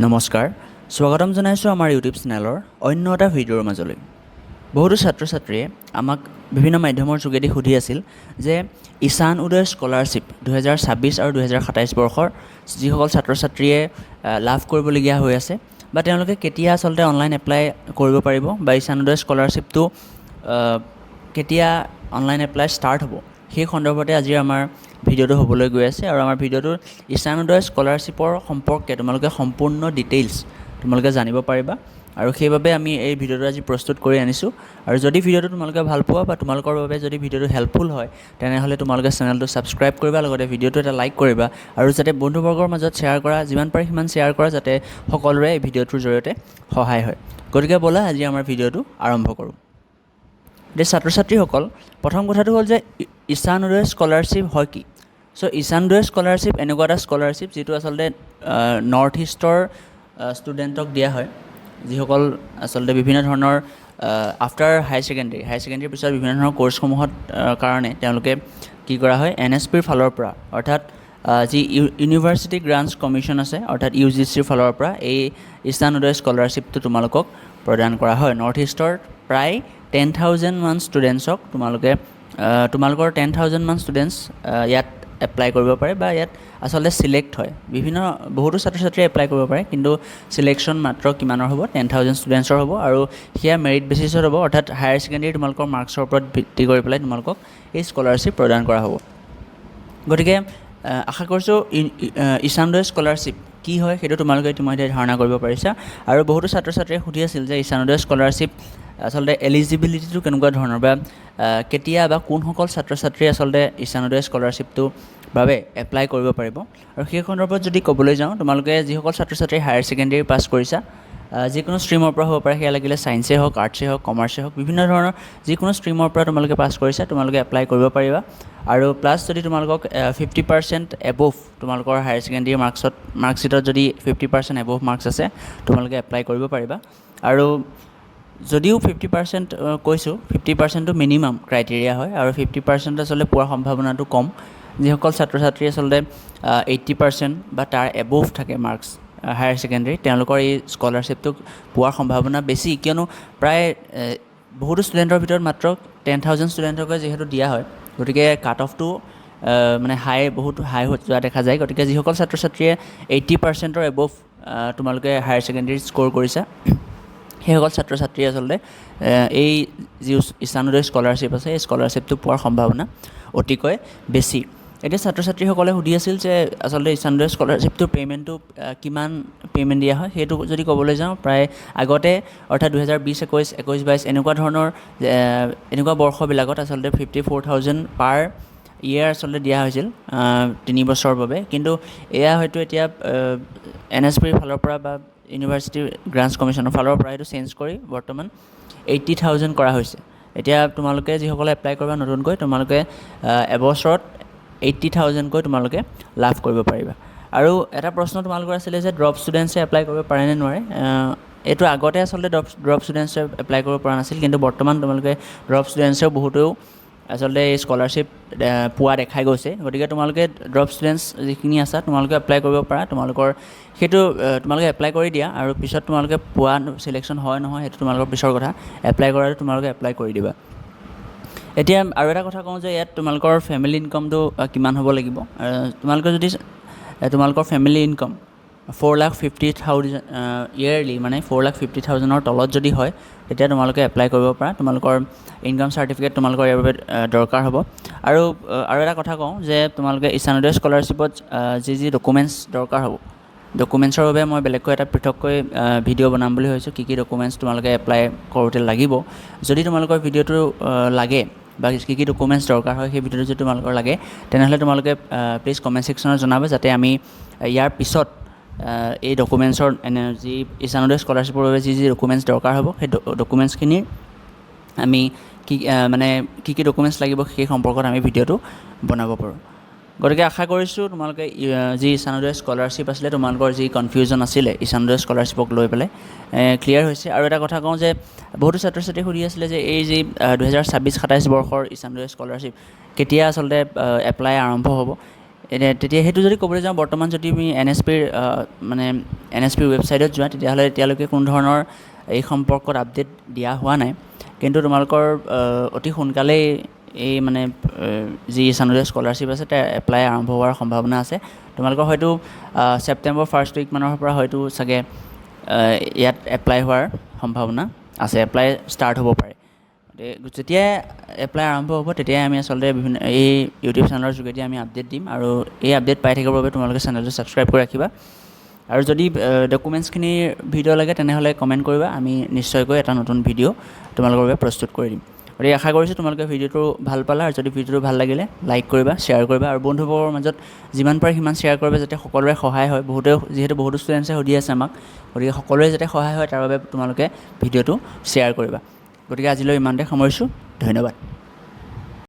নমস্কাৰ স্বাগতম জনাইছোঁ আমাৰ ইউটিউব চেনেলৰ অন্য এটা ভিডিঅ'ৰ মাজলৈ। বহুতো ছাত্ৰ ছাত্ৰীয়ে আমাক বিভিন্ন মাধ্যমৰ যোগেদি সুধি আছিল যে ঈশান উদয় স্কলাৰশ্বিপ 2026 আৰু 2027 বৰ্ষৰ যিসকল ছাত্ৰ ছাত্ৰীয়ে লাভ কৰিবলগীয়া হৈ আছে বা তেওঁলোকে কেতিয়া আচলতে অনলাইন এপ্লাই কৰিব পাৰিব বা ঈশান উদয় স্কলাৰশ্বিপটো কেতিয়া অনলাইন এপ্লাই ষ্টাৰ্ট হ'ব সেই সন্দৰ্ভতে আজি আমাৰ ভিডিঅ'টো হ'বলৈ গৈ আছে। আৰু আমাৰ ভিডিঅ'টোৰ ঈশান উদয় স্কলাৰশ্বিপৰ সম্পৰ্কে তোমালোকে সম্পূৰ্ণ ডিটেইলছ তোমালোকে জানিব পাৰিবা আৰু সেইবাবে আমি এই ভিডিঅ'টো আজি প্ৰস্তুত কৰি আনিছোঁ। আৰু যদি ভিডিঅ'টো তোমালোকে ভাল পোৱা বা তোমালোকৰ বাবে যদি ভিডিঅ'টো হেল্পফুল হয় তেনেহ'লে তোমালোকে চেনেলটো ছাবস্ক্ৰাইব কৰিবা, লগতে ভিডিঅ'টো এটা লাইক কৰিবা আৰু যাতে বন্ধুবৰ্গৰ মাজত শ্বেয়াৰ কৰা, যিমান পাৰে সিমান শ্বেয়াৰ কৰা যাতে সকলোৰে এই ভিডিঅ'টোৰ জৰিয়তে সহায় হয়। গতিকে ব'লা আজি আমাৰ ভিডিঅ'টো আৰম্ভ কৰোঁ। এতিয়া ছাত্ৰ ছাত্ৰীসকল, প্ৰথম কথাটো হ'ল যে ঈশান উদয় স্কলাৰশ্বিপ হয় কি? চ' ঈশান উদয় স্কলাৰশ্বিপ এনেকুৱা এটা স্কলাৰশ্বিপ যিটো আচলতে নৰ্থ ইষ্টৰ ষ্টুডেণ্টক দিয়া হয়, যিসকল আচলতে বিভিন্ন ধৰণৰ আফটাৰ হায়াৰ ছেকেণ্ডেৰীৰ পিছত বিভিন্ন ধৰণৰ কৰ্চসমূহত কাৰণে তেওঁলোকে কি কৰা হয়, NSPৰ ফালৰ পৰা অৰ্থাৎ যি ইউনিভাৰ্চিটি গ্ৰাণ্টছ কমিশ্যন আছে অৰ্থাৎ UGCৰ ফালৰ পৰা এই ঈশান উদয় স্কলাৰশ্বিপটো তোমালোকক প্ৰদান কৰা হয়। নৰ্থ ইষ্টৰ প্ৰায় 10,000 মান ষ্টুডেণ্টছক তোমালোকৰ 10,000 মান ষ্টুডেণ্টছ ইয়াত এপ্লাই কৰিব পাৰে বা ইয়াত আচলতে ছিলেক্ট হয়। বহুতো ছাত্ৰ ছাত্ৰীয়ে এপ্লাই কৰিব পাৰে, কিন্তু ছিলেকশ্যন মাত্ৰ কিমানৰ হ'ব, 10,000 ষ্টুডেণ্টছৰ হ'ব আৰু সেয়া মেৰিট বেচিছত হ'ব, অৰ্থাৎ হায়াৰ ছেকেণ্ডেৰী তোমালোকৰ মাৰ্কছৰ ওপৰত ভিত্তি কৰি পেলাই তোমালোকক এই স্কলাৰশ্বিপ প্ৰদান কৰা হ'ব। গতিকে আশা কৰিছোঁ ঈশান উদয় স্কলাৰশ্বিপ কি হয় সেইটো তোমালোকে ইতিমধ্যে ধাৰণা কৰিব পাৰিছা। আৰু বহুতো ছাত্ৰ ছাত্ৰীয়ে সুধি আছিল যে ঈশান উদয় স্কলাৰশ্বিপ আচলতে এলিজিবিলিটিটো কেনেকুৱা ধৰণৰ বা কেতিয়া বা কোনসকল ছাত্ৰ ছাত্ৰীয়ে আচলতে ঈশান উদয় স্কলাৰশ্বিপটো বাবে এপ্লাই কৰিব পাৰিব। আৰু সেই সন্দৰ্ভত যদি ক'বলৈ যাওঁ, তোমালোকে যিসকল ছাত্ৰ ছাত্ৰী হায়াৰ ছেকেণ্ডেৰী পাছ কৰিছা, যিকোনো ষ্ট্ৰীমৰ পৰা হ'ব পাৰে, সেয়া লাগিলে ছায়েন্সেই হওক, আৰ্টছেই হওক, কমাৰ্চেই হওক, বিভিন্ন ধৰণৰ যিকোনো ষ্ট্ৰীমৰ পৰা তোমালোকে পাছ কৰিছা তোমালোকে এপ্লাই কৰিব পাৰিবা। আৰু প্লাছ যদি তোমালোকক 50% এবভ তোমালোকৰ হায়াৰ ছেকেণ্ডেৰী মাৰ্কশ্বিটত যদি 50% এবভ মাৰ্কছ আছে তোমালোকে এপ্লাই কৰিব পাৰিবা। আৰু যদিও 50% কৈছোঁ, 50%টো মিনিমাম ক্ৰাইটেৰিয়া হয় আৰু 50% আচলতে পোৱাৰ সম্ভাৱনাটো কম। যিসকল ছাত্ৰ ছাত্ৰী আচলতে 80% বা তাৰ এবভ থাকে মাৰ্কছ হায়াৰ ছেকেণ্ডেৰী, তেওঁলোকৰ এই স্কলাৰশ্বিপটো পোৱাৰ সম্ভাৱনা বেছি, কিয়নো প্ৰায় বহুতো ষ্টুডেণ্টৰ ভিতৰত মাত্ৰ 10,000 ষ্টুডেণ্টকে যিহেতু দিয়া হয়, গতিকে কাট অফটো মানে বহুত হাই হৈ যোৱা দেখা যায়। গতিকে যিসকল ছাত্ৰ ছাত্ৰীয়ে 80%ৰ এবভ তোমালোকে হায়াৰ ছেকেণ্ডেৰীত স্ক'ৰ কৰিছা, সেইসকল ছাত্ৰ ছাত্ৰী আচলতে এই যি ঈশান উদয় স্কলাৰশ্বিপ আছে এই স্কলাৰশ্বিপটো পোৱাৰ সম্ভাৱনা অতিকৈ বেছি। এতিয়া ছাত্ৰ ছাত্ৰীসকলে সুধি আছিল যে আচলতে ঈশান উদয় স্কলাৰশ্বিপটোৰ পে'মেণ্টটো কিমান পে'মেণ্ট দিয়া হয়, সেইটো যদি ক'বলৈ যাওঁ, প্ৰায় আগতে অৰ্থাৎ 2020, 21, 22 এনেকুৱা বৰ্ষবিলাকত আচলতে 54,000 পাৰ ইয়েৰ আচলতে দিয়া হৈছিল 3 বছৰৰ বাবে। কিন্তু এয়া হয়তো এতিয়া NSPৰ ফালৰ পৰা বা ইউনিভাৰ্চিটি গ্ৰাণ্টছ কমিশ্যনৰ ফালৰ পৰা এইটো চেঞ্জ কৰি বৰ্তমান 80,000 কৰা হৈছে। এতিয়া তোমালোকে যিসকলে এপ্লাই কৰিবা নতুনকৈ, তোমালোকে এবছৰত 80,000কৈ তোমালোকে লাভ কৰিব পাৰিবা। আৰু এটা প্ৰশ্ন তোমালোকৰ আছিলে যে ড্ৰপ ষ্টুডেণ্টছে এপ্লাই কৰিব পাৰে নে নোৱাৰে। এইটো আগতে আচলতে ড্ৰপ ষ্টুডেণ্টছে এপ্লাই কৰিব পৰা নাছিল, কিন্তু বৰ্তমান তোমালোকে ড্ৰপ ষ্টুডেণ্টছেও বহুতেও আচলতে এই স্কলাৰশ্বিপ পোৱা দেখাই গৈছে। গতিকে তোমালোকে ড্ৰপ ষ্টুডেণ্টছ যিখিনি আছা তোমালোকে এপ্লাই কৰিব পাৰা। তোমালোকে এপ্লাই কৰি দিয়া আৰু পিছত তোমালোকে পোৱা ছিলেকশ্যন হয় নহয় সেইটো তোমালোকৰ পিছৰ কথা। এপ্লাই কৰাটো তোমালোকে এপ্লাই কৰি দিবা। এতিয়া আৰু এটা কথা কওঁ যে ইয়াত তোমালোকৰ ফেমিলি ইনকামটো কিমান হ'ব লাগিব। তোমালোকে যদি তোমালোকৰ ফেমিলি ইনকাম 4,50,000 ইয়েৰলি, মানে 4,50,000ৰ তলত যদি হয়, তেতিয়া তোমালোকে এপ্লাই কৰিব পাৰা। তোমালোকৰ ইনকাম চাৰ্টিফিকেট তোমালোকৰ ইয়াৰ বাবে দৰকাৰ হ'ব। আৰু এটা কথা কওঁ যে তোমালোকে ঈশান উদয় স্কলাৰশ্বিপত যি ডকুমেণ্টছ দৰকাৰ হ'ব, ডকুমেণ্টছৰ বাবে মই বেলেগকৈ এটা পৃথককৈ ভিডিঅ' বনাম বুলি ভাবিছোঁ। কি ডকুমেণ্টছ তোমালোকে এপ্লাই কৰোঁতে লাগিব। যদি তোমালোকৰ ভিডিঅ'টো লাগে বা কি ডকুমেণ্টছ দৰকাৰ হয় সেই ভিডিঅ'টো যদি তোমালোকৰ লাগে, তেনেহ'লে তোমালোকে প্লিজ কমেণ্ট ছেকশ্যনত জনাব, যাতে আমি ইয়াৰ পিছত এই ডকুমেণ্টছৰ যি ঈশান উদয় স্কলাৰশ্বিপৰ বাবে যি ডকুমেণ্টছ দৰকাৰ হ'ব সেই ডকুমেণ্টছখিনিৰ আমি কি ডকুমেণ্টছ লাগিব সেই সম্পৰ্কত আমি ভিডিঅ'টো বনাব পাৰোঁ। গতিকে আশা কৰিছোঁ তোমালোকে যি ঈশান উদয় স্কলাৰশ্বিপ আছিলে, তোমালোকৰ যি কনফিউজন আছিলে ঈশান উদয় স্কলাৰশ্বিপক লৈ পেলাই ক্লিয়াৰ হৈছে। আৰু এটা কথা কওঁ যে বহুতো ছাত্ৰ ছাত্ৰী সুধি আছিলে যে এই যি 2026-27 বৰ্ষৰ ঈশান উদয় স্কলাৰশ্বিপ কেতিয়া আচলতে এপ্লাই আৰম্ভ হ'ব। তেতিয়া সেইটো যদি ক'বলৈ যাওঁ বৰ্তমান যদি আমি NSPৰ মানে NSPৰ ৱেবছাইটত যোৱা তেতিয়াহ'লে এতিয়ালৈকে কোনো ধৰণৰ এই সম্পৰ্কত আপডেট দিয়া হোৱা নাই কিন্তু তোমালোকৰ অতি সোনকালেই এই মানে যি ঈশান উদয় স্কলাৰশ্বিপ আছে তাৰ এপ্লাই আৰম্ভ হোৱাৰ সম্ভাৱনা আছে তোমালোকৰ হয়তো ছেপ্টেম্বৰ ফাৰ্ষ্ট উইকমানৰ পৰা হয়তো চাগে ইয়াত এপ্লাই হোৱাৰ সম্ভাৱনা আছে এপ্লাই ষ্টাৰ্ট হ'ব পাৰে যেতিয়া এপ্লাই আৰম্ভ হ'ব তেতিয়াই আমি আচলতে বিভিন্ন এই ইউটিউব চেনেলৰ যোগেদি আমি আপডেট দিম আৰু এই আপডেট পাই থাকিবৰ বাবে তোমালোকে চেনেলটো ছাবস্ক্ৰাইব কৰি ৰাখিবা আৰু যদি ডকুমেণ্টছখিনিৰ ভিডিঅ' লাগে তেনেহ'লে কমেণ্ট কৰিবা আমি নিশ্চয়কৈ এটা নতুন ভিডিঅ' তোমালোকৰ বাবে প্ৰস্তুত কৰি দিম গতিকে আশা কৰিছোঁ তোমালোকে ভিডিঅ'টো ভাল পালা আৰু যদি ভিডিঅ'টো ভাল লাগিলে লাইক কৰিবা শ্বেয়াৰ কৰিবা আৰু বন্ধুবৰ্গৰ মাজত যিমান পাৰে সিমান শ্বেয়াৰ কৰিবা যাতে সকলোৰে সহায় হয় যিহেতু বহুতো ষ্টুডেণ্টছে সুধি আছে আমাক গতিকে সকলোৰে যাতে সহায় হয় তাৰ বাবে তোমালোকে ভিডিঅ'টো শ্বেয়াৰ কৰিবা গতিকে আজিলৈ ইমানতে সামৰিছোঁ ধন্যবাদ